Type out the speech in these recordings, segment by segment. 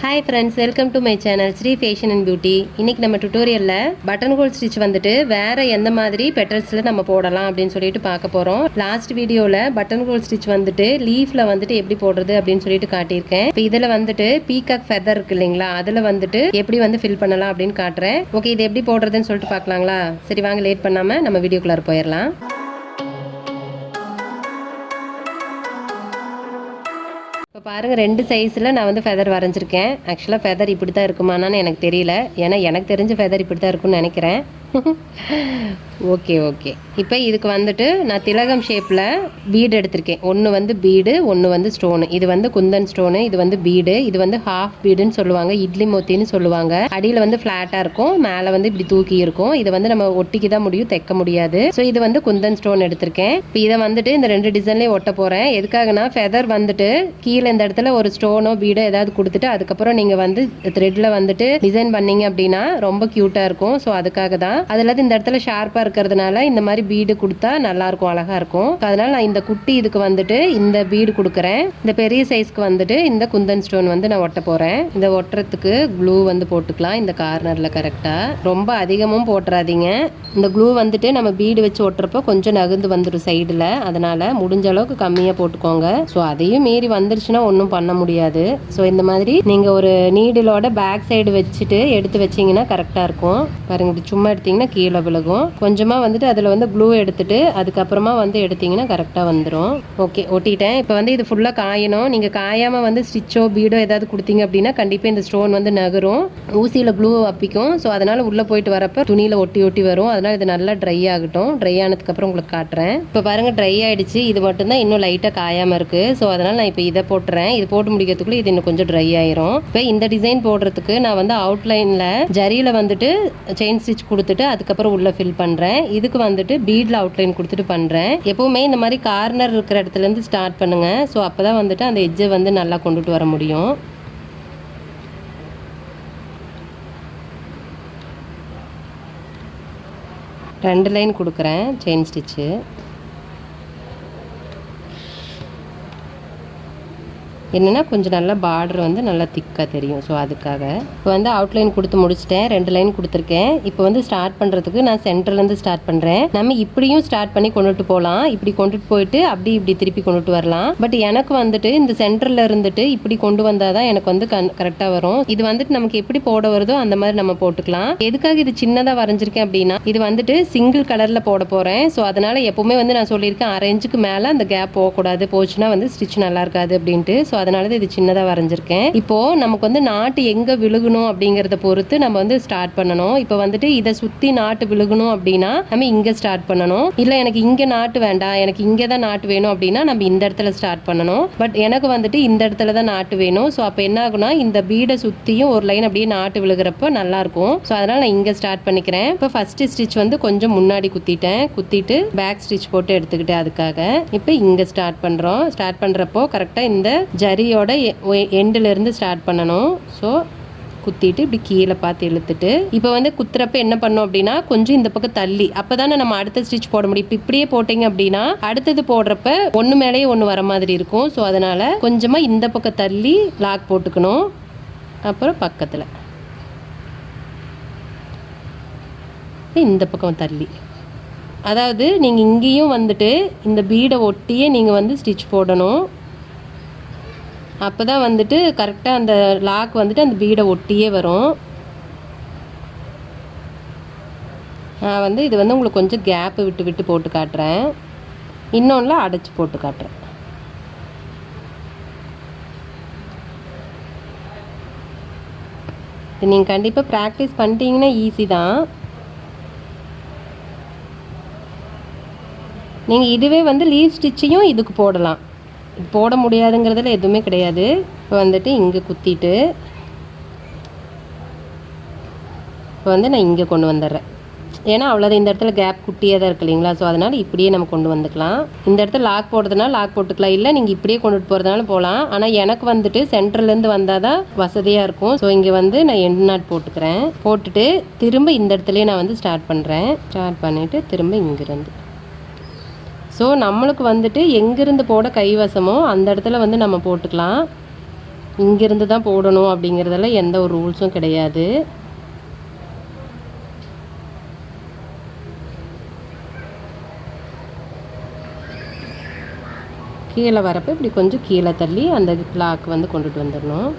Hi friends, welcome to my channel Sri Fashion and Beauty. இன்னைக்கு நம்ம டுட்டோரியல்ல button whole stitch வந்துட்டு வேற எந்த மாதிரி பெட்டல்ஸ்ல நம்ம போடலாம் அப்படினு சொல்லிட்டு பார்க்க போறோம். லாஸ்ட் வீடியோல பட்டன் ஹோல் ஸ்டிச் வந்துட்டு லீஃப்ல வந்துட்டு எப்படி போடுறது அப்படினு சொல்லிட்டு காட்டியிருக்கேன். இப்போ இதல வந்துட்டு பீகாக் ஃபெதர் இருக்கு இல்லீங்களா, அதுல வந்துட்டு எப்படி வந்து ஃபில் பண்ணலாம் அப்படினு காட்றேன். ஓகே, இது எப்படி போடுறதுன்னு சொல்லிட்டு பார்க்கலாங்களா? சரி வாங்க, லேட் பண்ணாம நம்ம வீடியோக்குள்ள போயிரலாம். இப்போ பாருங்கள், ரெண்டு சைஸில் நான் வந்து ஃபெதர் வரைஞ்சிருக்கேன். ஆக்சுவலாக ஃபெதர் இப்படி தான் இருக்குமானான்னு எனக்கு தெரியல, ஏன்னா எனக்கு தெரிஞ்ச ஃபெதர் இப்படி தான் இருக்கும்னு நினைக்கிறேன். ஓகே ஓகே, இப்போ இதுக்கு வந்துட்டு நான் திலகம் ஷேப்பில் பீடு எடுத்திருக்கேன். ஒன்று வந்து பீடு, ஒன்று வந்து ஸ்டோனு. இது வந்து குந்தன் ஸ்டோனு, இது வந்து பீடு. இது வந்து ஹாஃப் பீடுன்னு சொல்லுவாங்க, இட்லி மொத்தின்னு சொல்லுவாங்க. அடியில் வந்து ஃப்ளாட்டாக இருக்கும், மேலே வந்து இப்படி தூக்கி இருக்கும். இதை வந்து நம்ம ஒட்டிக்கு தான் முடியும், தைக்க முடியாது. ஸோ இது வந்து குந்தன் ஸ்டோன் எடுத்திருக்கேன். இப்போ இதை வந்துட்டு இந்த ரெண்டு டிசைன்லேயும் ஒட்ட போகிறேன். எதுக்காகனா ஃபெதர் வந்துட்டு கீழே இந்த இடத்துல ஒரு ஸ்டோனோ பீடோ ஏதாவது கொடுத்துட்டு அதுக்கப்புறம் நீங்கள் வந்து த்ரெட்டில் வந்துட்டு டிசைன் பண்ணீங்க அப்படின்னா ரொம்ப க்யூட்டாக இருக்கும். ஸோ அதுக்காக தான். அதில் இந்த இடத்துல ஷார்ப்பாக இருக்கிறதுனால இந்த மாதிரி பீடு கொடுத்தா நல்லாயிருக்கும், அழகாக இருக்கும். அதனால் நான் இந்த குட்டி இதுக்கு வந்துட்டு இந்த பீடு கொடுக்குறேன். இந்த பெரிய சைஸ்க்கு வந்துட்டு இந்த குந்தன் ஸ்டோன் வந்து நான் ஒட்ட போகிறேன். இந்த ஒட்டுறதுக்கு க்ளூ வந்து போட்டுக்கலாம் இந்த கார்னரில் கரெக்டாக. ரொம்ப அதிகமும் போட்டுறாதீங்க. இந்த க்ளூ வந்துட்டு நம்ம பீடு வச்சு ஒட்டுறப்போ கொஞ்சம் நகர்ந்து வந்துடும் சைடில், அதனால் முடிஞ்ச அளவுக்கு கம்மியாக போட்டுக்கோங்க. ஸோ அதையும் மீறி வந்துருச்சுன்னா ஒன்றும் பண்ண முடியாது. ஸோ இந்த மாதிரி நீங்கள் ஒரு நீடிலோட பேக் சைடு வச்சுட்டு எடுத்து வச்சிங்கன்னா கரெக்டாக இருக்கும். பாருங்க, இப்படி சும்மா எடுத்திங்கன்னா கீழே விழுகும். கொஞ்சமாக வந்துட்டு அதில் வந்து க்ளூ எடுத்துட்டு அதுக்கப்புறமா வந்து எடுத்திங்கன்னா கரெக்டாக வந்துடும். ஓகே, ஒட்டிட்டேன். இப்போ வந்து இது ஃபுல்லாக காயணும். நீங்கள் காயாமல் வந்து ஸ்டிச்சோ பீடோ ஏதாவது கொடுத்தீங்க அப்படின்னா கண்டிப்பாக இந்த ஸ்டோன் வந்து நகரும், ஊசியில் க்ளூ அப்பிக்கும். ஸோ அதனால் உள்ளே போயிட்டு வரப்போ துணியில் ஒட்டி ஒட்டி வரும். அதனால் இது நல்லா ட்ரை ஆகட்டும். ட்ரை ஆனதுக்கப்புறம் உங்களுக்கு காட்டுறேன். இப்போ பாருங்கள், ட்ரை ஆகிடுச்சு. இது மட்டும்தான் இன்னும் லைட்டாக காயாமல் இருக்குது. ஸோ அதனால் நான் இப்போ இதை போட்டுறேன். இது போட்டு முடிக்கிறதுக்குள்ளே இது இன்னும் கொஞ்சம் ட்ரை ஆயிரும். இப்போ இந்த டிசைன் போடுறதுக்கு நான் வந்து அவுட்லைனில் ஜரியில் வந்துட்டு செயின் ஸ்டிச் கொடுத்துட்டு அதுக்கப்புறம் உள்ள ஃபில் பண்ணுறேன். இதுக்கு வந்துட்டு பீட்ல அவுட்லைன் கொடுத்துட்டு பண்ணுறேன். எப்பவுமே இந்த மாதிரி கார்னர் இருக்கிற இடத்துல இருந்து ஸ்டார்ட் பண்ணுங்க. ஸோ அப்போதான் வந்துட்டு அந்த எட்ஜை வந்து நல்லா கொண்டுட்டு வர முடியும். ரெண்டு லைன் கொடுக்குறேன் செயின் ஸ்டிச்சு. என்னென்னா கொஞ்சம் நல்லா பார்டர் வந்து நல்லா திக்காக தெரியும். ஸோ அதுக்காக இப்போ வந்து அவுட்லைன் கொடுத்து முடிச்சிட்டேன். ரெண்டு லைன் கொடுத்துருக்கேன். இப்போ வந்து ஸ்டார்ட் பண்ணுறதுக்கு நான் சென்டர்லேருந்து ஸ்டார்ட் பண்ணுறேன். நம்ம இப்படியும் ஸ்டார்ட் பண்ணி கொண்டுட்டு போகலாம், இப்படி கொண்டுட்டு போயிட்டு அப்படி இப்படி திருப்பி கொண்டுட்டு வரலாம். பட் எனக்கு வந்துட்டு இந்த சென்டரில் இருந்துட்டு இப்படி கொண்டு வந்தால் தான் எனக்கு வந்து கரெக்டாக வரும். இது வந்துட்டு நமக்கு எப்படி போட வருதோ அந்த மாதிரி நம்ம போட்டுக்கலாம். எதுக்காக இது சின்னதாக வரைஞ்சிருக்கேன் அப்படின்னா, இது வந்துட்டு சிங்கிள் கலரில் போட போகிறேன். ஸோ அதனால் எப்போவுமே வந்து நான் சொல்லியிருக்கேன் 1/2 இன்ச்சுக்கு மேலே அந்த கேப் போகக்கூடாது, போச்சுன்னா வந்து ஸ்டிச் நல்லா இருக்காது அப்படின்ட்டு. ஸோ அதனால இது சின்னதாக வரைஞ்சிருக்கேன். இப்போ நமக்கு வந்து நாட்டு எங்கே விழுகணும் அப்படிங்கிறத பொறுத்து நம்ம வந்து ஸ்டார்ட் பண்ணணும். இப்போ வந்துட்டு இதை சுற்றி நாட்டு விழுகணும் அப்படின்னா நம்ம இங்கே ஸ்டார்ட் பண்ணணும். இல்லை எனக்கு இங்கே நாட்டு வேண்டாம், எனக்கு இங்கே தான் நாட்டு வேணும் அப்படின்னா நம்ம இந்த இடத்துல ஸ்டார்ட் பண்ணணும். பட் எனக்கு வந்துட்டு இந்த இடத்துல தான் நாட்டு வேணும். ஸோ அப்போ என்ன ஆகுனா, இந்த பீடை சுற்றியும் ஒரு லைன் அப்படியே நாட்டு விழுகிறப்போ நல்லாயிருக்கும். ஸோ அதனால் நான் இங்கே ஸ்டார்ட் பண்ணிக்கிறேன். இப்போ ஃபஸ்ட்டு ஸ்டிச் வந்து கொஞ்சம் முன்னாடி குத்திட்டு பேக் ஸ்டிச் போட்டு எடுத்துக்கிட்டேன். அதுக்காக இப்போ இங்கே ஸ்டார்ட் பண்ணுறோம். ஸ்டார்ட் பண்ணுறப்போ கரெக்டாக இந்த ஜரியோட எண்டில் இருந்து ஸ்டார்ட் பண்ணணும். ஸோ குத்திட்டு இப்படி கீழே பார்த்து இழுத்துட்டு இப்போ வந்து குத்துறப்ப என்ன பண்ணோம் அப்படின்னா கொஞ்சம் இந்த பக்கம் தள்ளி, அப்போ தானே நம்ம அடுத்த ஸ்டிச் போட முடியும். இப்போ இப்படியே போட்டிங்க அப்படின்னா அடுத்தது போடுறப்ப ஒன்று மேலேயே ஒன்று வர மாதிரி இருக்கும். ஸோ அதனால் கொஞ்சமாக இந்த பக்கம் தள்ளி லாக் போட்டுக்கணும். அப்புறம் பக்கத்தில் இந்த பக்கம் தள்ளி, அதாவது நீங்கள் இங்கேயும் வந்துட்டு இந்த பீடை ஒட்டியே நீங்கள் வந்து ஸ்டிச் போடணும். அப்போ தான் வந்துட்டு கரெக்டாக அந்த லாக் வந்துட்டு அந்த பீடை ஒட்டியே வரும். நான் வந்து இது வந்து உங்களுக்கு கொஞ்சம் கேப்பு விட்டு விட்டு போட்டு காட்டுறேன். இன்னொன்றில் அடைச்சி போட்டு காட்டுறேன். இது நீங்கள் கண்டிப்பாக ப்ராக்டிஸ் பண்ணிட்டீங்கன்னா ஈஸி தான். நீங்கள் இதுவே வந்து லீவ் ஸ்டிச்சையும் இதுக்கு போடலாம், போட முடியாதுங்கிறதுல எதுவுமே கிடையாது. இப்போ வந்துட்டு இங்கே குத்திட்டு இப்போ வந்து நான் இங்கே கொண்டு வந்துடுறேன். ஏன்னா அவ்வளோதான், இந்த இடத்துல கேப் குட்டியாக தான் இருக்கு இல்லைங்களா. ஸோ அதனால் இப்படியே நம்ம கொண்டு வந்துக்கலாம். இந்த இடத்துல லாக் போடுறதுனால லாக் போட்டுக்கலாம், இல்லை நீங்கள் இப்படியே கொண்டுட்டு போகிறதுனால போகலாம். ஆனால் எனக்கு வந்துட்டு சென்டர்லேருந்து வந்தால் தான் வசதியாக இருக்கும். ஸோ இங்கே வந்து நான் எண்டு நாட் போட்டுக்கிறேன். போட்டுட்டு திரும்ப இந்த இடத்துலையே நான் வந்து ஸ்டார்ட் பண்ணுறேன். ஸ்டார்ட் பண்ணிவிட்டு திரும்ப இங்கேருந்து. ஸோ நம்மளுக்கு வந்துட்டு எங்கேருந்து போட கைவசமோ அந்த இடத்துல வந்து நம்ம போட்டுக்கலாம். இங்கேருந்து தான் போடணும் அப்படிங்கிறதெல்லாம் எந்த ஒரு ரூல்ஸும் கிடையாது. கீழே வரப்போ இப்படி கொஞ்சம் கீழே தள்ளி அந்த லாக் வந்து கொண்டுட்டு வந்துடணும்.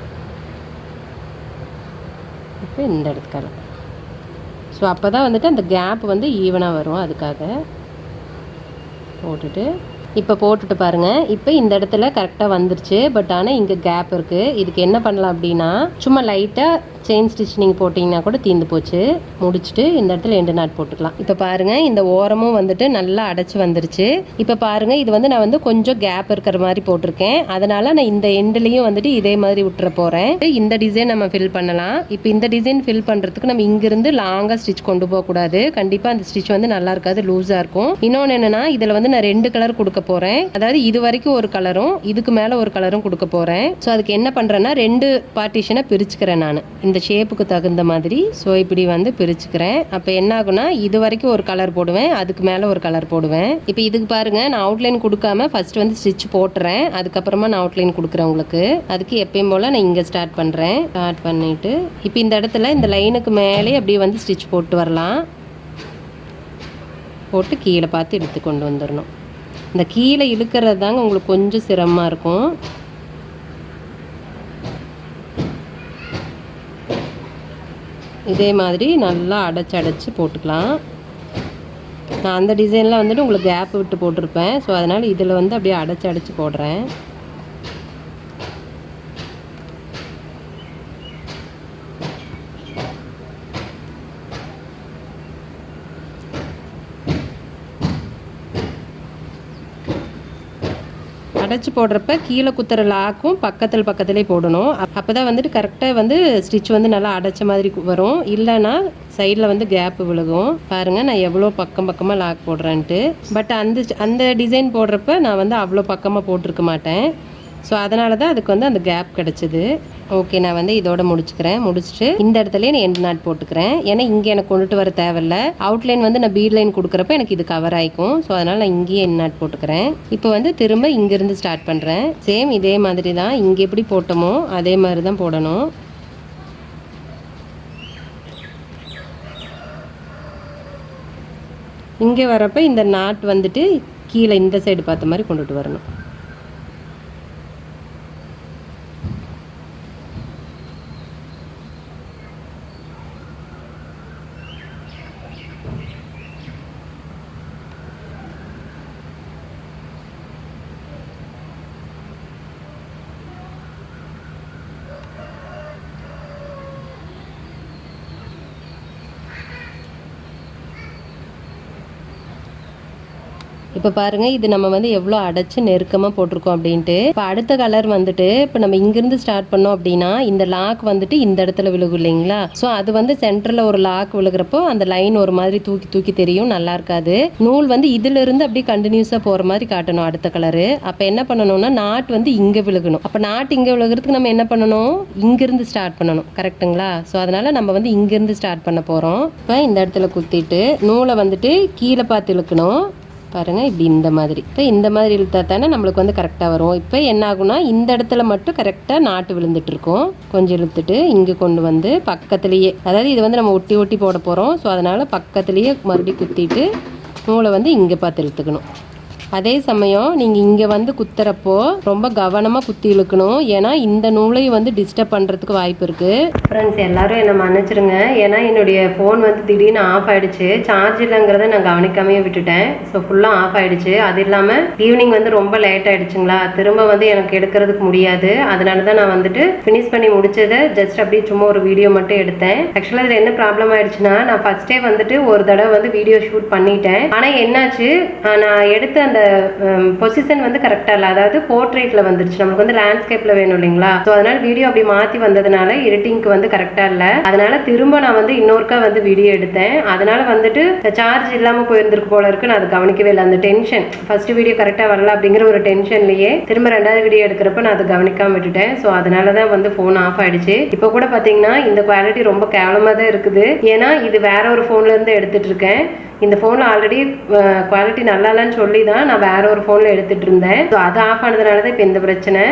இப்போ இந்த இடத்துக்காக ஸோ அப்போ தான் வந்துட்டு அந்த கேப் வந்து ஈவனாக வரும். அதுக்காக போட்டுட்டு இப்போ போட்டுட்டு பாருங்கள். இப்போ இந்த இடத்துல கரெக்டாக வந்துருச்சு. பட் ஆனால் இங்கே கேப் இருக்குது. இதுக்கு என்ன பண்ணலாம் அப்படின்னா சும்மா லைட்டாக செயின் ஸ்டிச் நீங்கள் போட்டிங்கன்னா கூட தீர்ந்து போச்சு. முடிச்சுட்டு இந்த இடத்துல 2 நாட் போட்டுக்கலாம். இப்போ பாருங்கள் இந்த ஓரமும் வந்துட்டு நல்லா அடைச்சி வந்துருச்சு. இப்போ பாருங்கள் இது வந்து நான் வந்து கொஞ்சம் கேப் இருக்கிற மாதிரி போட்டிருக்கேன். அதனால் நான் இந்த எண்ட்லேயும் வந்துட்டு இதே மாதிரி விட்டுற போகிறேன். இந்த டிசைன் நம்ம ஃபில் பண்ணலாம். இப்போ இந்த டிசைன் ஃபில் பண்ணுறதுக்கு நம்ம இங்கிருந்து லாங்காக ஸ்டிச் கொண்டு போகக்கூடாது. கண்டிப்பாக அந்த ஸ்டிச் வந்து நல்லா இருக்காது, லூஸாக இருக்கும். இன்னொன்று என்னென்னா இதில் வந்து நான் 2 கலர் கொடுக்க போகிறேன். அதாவது இது வரைக்கும் ஒரு கலரும் இதுக்கு மேலே ஒரு கலரும் கொடுக்க போகிறேன். ஸோ அதுக்கு என்ன பண்ணுறேன்னா 2 பார்ட்டிஷனை பிரிச்சுக்கிறேன் நான் இந்த ஷேப்புக்கு தகுந்த மாதிரி. ஸோ இப்படி வந்து பிரிச்சுக்கிறேன். அப்போ என்ன ஆகுனா இது வரைக்கும் ஒரு கலர் போடுவேன், அதுக்கு மேலே ஒரு கலர் போடுவேன். இப்போ இதுக்கு பாருங்கள் நான் அவுட்லைன் கொடுக்காம ஃபர்ஸ்ட் வந்து ஸ்டிச் போட்டுறேன். அதுக்கப்புறமா நான் அவுட்லைன் கொடுக்குறேன் உங்களுக்கு. அதுக்கு எப்பயும் போல் நான் இங்கே ஸ்டார்ட் பண்ணுறேன். ஸ்டார்ட் பண்ணிவிட்டு இப்போ இந்த இடத்துல இந்த லைனுக்கு மேலே அப்படியே வந்து ஸ்டிச் போட்டு வரலாம். போட்டு கீழே பார்த்து இழுத்து கொண்டு வந்துடணும். இந்த கீழே இழுக்கிறது தாங்க உங்களுக்கு கொஞ்சம் சிரமமாக இருக்கும். இதே மாதிரி நல்லா அடைச்சி போட்டுக்கலாம். நான் அந்த டிசைனில் வந்துட்டு உங்களுக்கு கேப் விட்டு போட்டிருப்பேன். ஸோ அதனால் இதில் வந்து அப்படியே அடைச்சி போடுறேன். அடைச்சி போடுறப்ப கீழே குத்துற லாக்கும் பக்கத்துலேயே போடணும். அப்போ தான் வந்துட்டு கரெக்டாக வந்து ஸ்டிச் வந்து நல்லா அடைச்ச மாதிரி வரும். இல்லைன்னா சைடில் வந்து கேப் விழுகும். பாருங்கள் நான் எவ்வளோ பக்கமாக லாக் போடுறேன்ட்டு. பட் அந்த டிசைன் போடுறப்ப நான் வந்து அவ்வளோ பக்கமாக போட்டிருக்க மாட்டேன். ஸோ அதனால தான் அதுக்கு வந்து அந்த கேப் கிடச்சிது. ஓகே நான் வந்து இதோட முடிச்சுக்கிறேன். முடிச்சுட்டு இந்த இடத்துலயே நான் எண்ட் நாட் போட்டுக்கிறேன். ஏன்னா இங்கே எனக்கு கொண்டுட்டு வர தேவையில்லை. அவுட்லைன் வந்து நான் பீட் லைன் கொடுக்குறப்ப எனக்கு இது கவர் ஆகிக்கும். ஸோ அதனால் நான் இங்கேயே எண்ட் நாட் போட்டுக்கிறேன். இப்போ வந்து திரும்ப இங்கேருந்து ஸ்டார்ட் பண்ணுறேன். சேம் இதே மாதிரி தான் இங்கே எப்படி போட்டோமோ அதே மாதிரி தான் போடணும். இங்கே வரப்போ இந்த நாட் வந்துட்டு கீழே இந்த சைடு பார்த்த மாதிரி கொண்டுட்டு வரணும். இப்போ பாருங்கள் இது நம்ம வந்து எவ்வளோ அடைச்சி நெருக்கமாக போட்டிருக்கோம் அப்படின்ட்டு. இப்போ அடுத்த கலர் வந்துட்டு இப்போ நம்ம இங்கேருந்து ஸ்டார்ட் பண்ணோம் அப்படின்னா இந்த லாக் வந்துட்டு இந்த இடத்துல விழுகும் இல்லைங்களா. ஸோ அது வந்து சென்டரில் ஒரு லாக் விழுகிறப்போ அந்த லைன் ஒரு மாதிரி தூக்கி தெரியும், நல்லா இருக்காது. நூல் வந்து இதிலிருந்து அப்படியே கண்டினியூஸாக போகிற மாதிரி காட்டணும் அடுத்த கலரு. அப்போ என்ன பண்ணணும்னா நாட் வந்து இங்கே விழுகணும். அப்போ நாட் இங்கே விழுகிறதுக்கு நம்ம என்ன பண்ணணும், இங்கேருந்து ஸ்டார்ட் பண்ணணும். கரெக்டுங்களா. ஸோ அதனால் நம்ம வந்து இங்கேருந்து ஸ்டார்ட் பண்ண போகிறோம். இப்போ இந்த இடத்துல குத்திட்டு நூலை வந்துட்டு கீழே பார்த்து இழுக்கணும். பாருங்கள் இப்படி இந்த மாதிரி. இப்போ இந்த மாதிரி இழுத்தா தானே நம்மளுக்கு வந்து கரெக்டாக வரும். இப்போ என்ன ஆகுனா இந்த இடத்துல மட்டும் கரெக்டாக நாட்டு விழுந்துட்டு இருக்கும். கொஞ்சம் இழுத்துட்டு இங்கே கொண்டு வந்து பக்கத்துலேயே, அதாவது இது வந்து நம்ம ஒட்டி போட போகிறோம். ஸோ அதனால் பக்கத்துலேயே மறுபடியும் குத்திட்டு நூலை வந்து இங்கே பார்த்து இழுத்துக்கணும். அதே சமயம் நீங்கள் இங்கே வந்து குத்துறப்போ ரொம்ப கவனமாக குத்தி இழுக்கணும். ஏன்னா இந்த நூலையும் வந்து டிஸ்டர்ப் பண்ணுறதுக்கு வாய்ப்பு இருக்குது. ஃப்ரெண்ட்ஸ் எல்லாரும் என்னை மன்னிச்சிருங்க. ஏன்னா என்னுடைய ஃபோன் வந்து திடீர்னு ஆஃப் ஆகிடுச்சு. சார்ஜ் இல்லைங்கிறத நான் கவனிக்காமையே விட்டுட்டேன். ஸோ ஃபுல்லாக ஆஃப் ஆகிடுச்சு. அது இல்லாமல் ஈவினிங் வந்து ரொம்ப லேட் ஆகிடுச்சுங்களா, திரும்ப வந்து எனக்கு எடுக்கிறதுக்கு முடியாது. அதனால தான் நான் வந்துட்டு ஃபினிஷ் பண்ணி முடிச்சதை ஜஸ்ட் அப்படியே சும்மா ஒரு வீடியோ மட்டும் எடுத்தேன். ஆக்சுவலாக இதில் என்ன ப்ராப்ளம் ஆகிடுச்சுன்னா, நான் ஃபஸ்ட்டே வந்துட்டு ஒரு தடவை வந்து வீடியோ ஷூட் பண்ணிட்டேன். ஆனால் என்னாச்சு, நான் எடுத்த அந்த பொசிஷன் வந்து கரெக்டாக இல்லை. அதாவது போர்ட்ரேட்டில் வந்துருச்சு. நம்மளுக்கு வந்து லேண்ட்ஸ்கேப்பில் வேணும் இல்லைங்களா. ஸோ அதனால் வீடியோ அப்படி மாற்றி வந்ததுனால எடிட்டிங்க்கு வந்து கரெக்டாக இல்லை. அதனால திரும்ப நான் வந்து இன்னொருக்கா வந்து வீடியோ எடுத்தேன். அதனால வந்துட்டு சார்ஜ் இல்லாமல் போயிருந்திருக்கு போல இருக்கு. நான் அதை கவனிக்கவே இல்லை. அந்த டென்ஷன், ஃபர்ஸ்ட் வீடியோ கரெக்டாக வரல அப்படிங்கிற ஒரு டென்ஷன்லேயே திரும்ப 2வது வீடியோ எடுக்கிறப்ப நான் அதை கவனிக்காம விட்டுட்டேன். ஸோ அதனால தான் வந்து ஃபோன் ஆஃப் ஆயிடுச்சு. இப்போ கூட பார்த்தீங்கன்னா இந்த குவாலிட்டி ரொம்ப கேவலமாக தான் இருக்குது. ஏன்னா இது வேற ஒரு ஃபோன்லேருந்து எடுத்துட்டு இருக்கேன். இந்த ஃபோனில் ஆல்ரெடி குவாலிட்டி நல்லா இல்லைன்னு சொல்லி தான் நான் வேற ஒரு ஃபோனில் எடுத்துகிட்டு இருந்தேன். ஸோ அது ஆஃப் ஆனதுனால தான் இப்போ இந்த பிரச்சனை.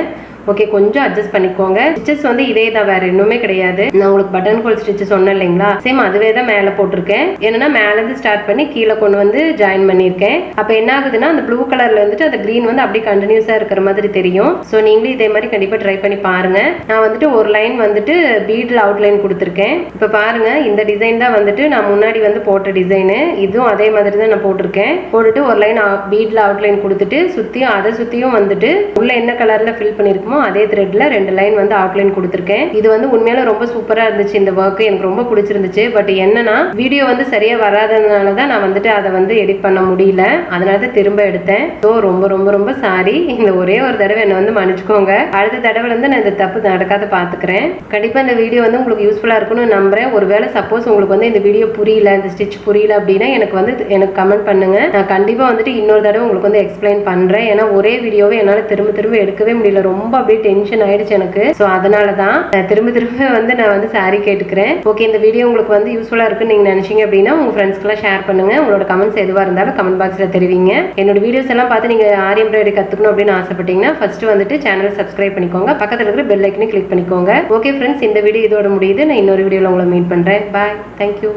ஓகே, கொஞ்சம் அட்ஜஸ்ட் பண்ணிக்கோங்க. ஸ்டிச்சஸ் வந்து இதே தான், வேற இன்னுமே கிடையாது. நான் உங்களுக்கு பட்டன் ஹோல் ஸ்டிச் சொன்னேன் இல்லைங்களா, சேம் அதுவே தான் மேல போட்டிருக்கேன். என்னன்னா மேல இருந்து ஸ்டார்ட் பண்ணி கீழே கொண்டு வந்து ஜாயின் பண்ணிருக்கேன். அப்ப என்ன ஆகுதுன்னா அந்த ப்ளூ கலர்ல வந்துட்டு அந்த கிரீன் வந்து அப்படியே கண்டினியூஸா இருக்கிற மாதிரி தெரியும். ஸோ நீங்களும் இதே மாதிரி கண்டிப்பா ட்ரை பண்ணி பாருங்க. நான் வந்துட்டு ஒரு லைன் வந்துட்டு பீட்ல அவுட்லைன் கொடுத்துருக்கேன். இப்ப பாருங்க, இந்த டிசைன் தான் வந்துட்டு நான் முன்னாடி வந்து போட்ட டிசைனு. இதுவும் அதே மாதிரி தான் நான் போட்டிருக்கேன். போட்டுட்டு ஒரு லைன் பீட்ல அவுட்லைன் கொடுத்துட்டு சுத்தியும் அதை சுத்தியும் வந்துட்டு உள்ள என்ன கலர்ல ஃபில் பண்ணிருக்குமோ அதே த்ரெட்ல 2 லைன் வந்து அவுட்லைன் கொடுத்துருக்கேன். இது வந்து உண்மையில ரொம்ப சூப்பரா இருந்துச்சு. இந்த ஒர்க் எனக்கு ரொம்ப பிடிச்சிருந்துச்சு. பட் என்னன்னா வீடியோ வந்து சரியா வராததுனால தான் நான் வந்துட்டு அதை வந்து எடிட் பண்ண முடியல. அதனால தான் திரும்ப எடுத்தேன். ஸோ ரொம்ப ரொம்ப ரொம்ப சாரி. இந்த ஒரே ஒரு தடவை என்ன வந்து மன்னிச்சுக்கோங்க. அடுத்த தடவை வந்து நான் இந்த தப்பு நடக்காத பாத்துக்கிறேன். கண்டிப்பா இந்த வீடியோ வந்து உங்களுக்கு யூஸ்ஃபுல்லா இருக்கும்னு நம்புறேன். ஒருவேளை சப்போஸ் உங்களுக்கு வந்து இந்த வீடியோ புரியல, இந்த ஸ்டிச் புரியல அப்படின்னா எனக்கு கமெண்ட் பண்ணுங்க. நான் கண்டிப்பா வந்துட்டு இன்னொரு தடவை உங்களுக்கு வந்து எக்ஸ்பிளைன் பண்றேன். ஏன்னா ஒரே வீடியோவை என்னால திரும்ப திரும்ப எடுக்கவே முடியல. ரொம்ப அப்படியே டென்ஷன் ஆயிடுச்சு எனக்கு. ஸோ அதனாலதான் திரும்ப திரும்ப வந்து நான் வந்து சாரி கேட்டுக்கிறேன். ஓகே, இந்த வீடியோ உங்களுக்கு வந்து யூஸ்ஃபுல்லா இருக்குன்னு நீங்க நினைச்சீங்க அப்படின்னா உங்க ஃப்ரெண்ட்ஸ்க்குலாம் ஷேர் பண்ணுங்க. உங்களோட கமெண்ட்ஸ் எதுவா இருந்தாலும் கமெண்ட் பாக்ஸ்ல தெரிவிங்க. என்னோட வீடியோஸ் எல்லாம் பார்த்து நீங்க ஆரி எம்ப்ராய்டரி கத்துக்கணும் அப்படின்னு ஆசைப்பட்டீங்கன்னா ஃபர்ஸ்ட் வந்துட்டு சேனலை சப்ஸ்கிரைப் பண்ணிக்கோங்க. பக்கத்துல இருக்கிற பெல் ஐக்கனை கிளிக் பண்ணிக்கோங்க. ஓகே ஃப்ரெண்ட்ஸ், இந்த வீடியோ இதோட முடியுது. நான் இன்னொரு வீடியோல உங்களை மீட் பண்றேன். பாய், தேங்க்யூ.